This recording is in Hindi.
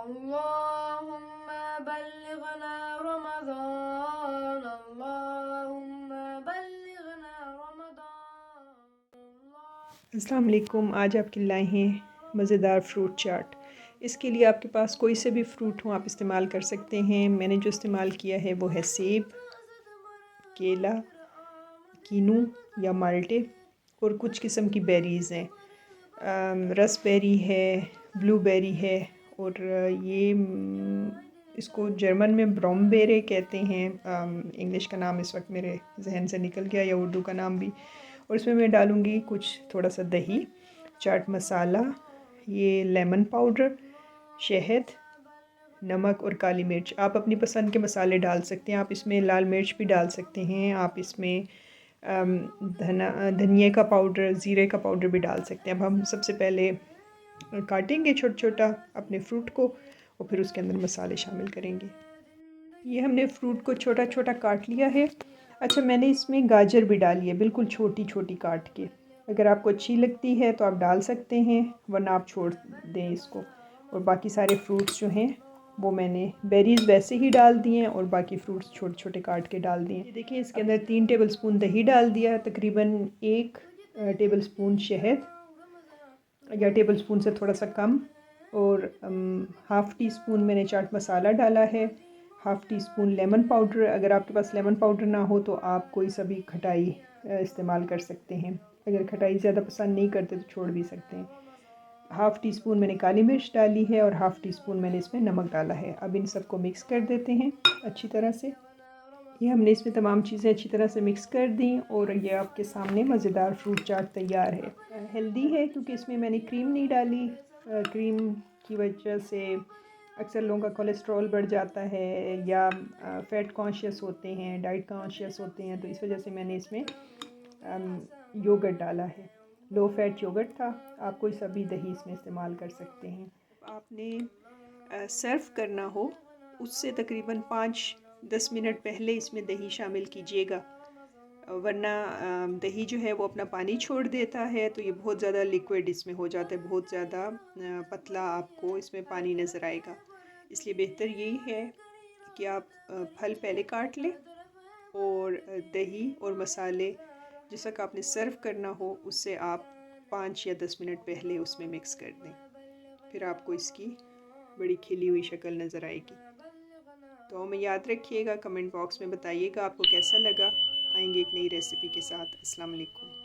अल्लाहुम्मा बल्लिगना रमज़ान, अल्लाहुम्मा बल्लिगना रमज़ान। अस्सलाम वालेकुम। आज आपके लाए हैं मज़ेदार फ्रूट चाट। इसके लिए आपके पास कोई से भी फ्रूट हो आप इस्तेमाल कर सकते हैं। मैंने जो इस्तेमाल किया है वो है सेब, केला, कीनू या माल्टे और कुछ किस्म की बेरीज़ हैं। रसबेरी है, ब्लूबेरी है और ये इसको जर्मन में ब्रोमबेरे कहते हैं। इंग्लिश का नाम इस वक्त मेरे जहन से निकल गया, या उर्दू का नाम भी। और इसमें मैं डालूँगी कुछ थोड़ा सा दही, चाट मसाला, ये लेमन पाउडर, शहद, नमक और काली मिर्च। आप अपनी पसंद के मसाले डाल सकते हैं। आप इसमें लाल मिर्च भी डाल सकते हैं। आप इसमें धनिया का पाउडर, ज़ीरे का पाउडर भी डाल सकते हैं। अब हम सबसे पहले काटेंगे छोटा छोटा अपने फ्रूट को और फिर उसके अंदर मसाले शामिल करेंगे। ये हमने फ्रूट को छोटा छोटा काट लिया है। अच्छा, मैंने इसमें गाजर भी डाली है, बिल्कुल छोटी छोटी काट के। अगर आपको अच्छी लगती है तो आप डाल सकते हैं, वरना आप छोड़ दें इसको। और बाकी सारे फ्रूट्स जो हैं वो मैंने बेरीज़ वैसे ही डाल दिए हैं और बाकी फ्रूट्स छोटे छोटे काट के डाल दिए। ये देखिए, इसके अंदर 3 टेबलस्पून दही डाल दिया, तकरीबन 1 टेबलस्पून शहद या टेबलस्पून से थोड़ा सा कम, और हाफ़ टी स्पून मैंने चाट मसाला डाला है, half tea spoon lemon powder. अगर आपके पास लेमन पाउडर ना हो तो आप कोई सा भी खटाई इस्तेमाल कर सकते हैं। अगर खटाई ज़्यादा पसंद नहीं करते तो छोड़ भी सकते हैं। हाफ़ टी स्पून मैंने काली मिर्च डाली है और हाफ़ टी स्पून मैंने इसमें नमक डाला है। अब इन सबको मिक्स कर देते हैं अच्छी तरह से। ये हमने इसमें तमाम चीज़ें अच्छी तरह से मिक्स कर दी और ये आपके सामने मज़ेदार फ्रूट चाट तैयार है। हेल्दी है क्योंकि इसमें मैंने क्रीम नहीं डाली। क्रीम की वजह से अक्सर लोगों का कोलेस्ट्रॉल बढ़ जाता है या फ़ैट कॉन्शियस होते हैं, डाइट कॉन्शियस होते हैं, तो इस वजह से मैंने इसमें योगर्ट डाला है। लो फैट योगर्ट था। आप कोई सा भी दही इसमें इस्तेमाल कर सकते हैं। आपने सर्व करना हो उससे तकरीबन 5-10 मिनट पहले इसमें दही शामिल कीजिएगा, वरना दही जो है वो अपना पानी छोड़ देता है, तो ये बहुत ज़्यादा लिक्विड इसमें हो जाता है, बहुत ज़्यादा पतला आपको इसमें पानी नज़र आएगा। इसलिए बेहतर यही है कि आप फल पहले काट लें और दही और मसाले जिस तक आपने सर्व करना हो उससे आप 5 या 10 मिनट पहले उसमें मिक्स कर दें। फिर आपको इसकी बड़ी खिली हुई शक्ल नज़र आएगी। तो हमें याद रखिएगा, कमेंट बॉक्स में बताइएगा आपको कैसा लगा। आएंगे एक नई रेसिपी के साथ। अस्सलाम वालेकुम।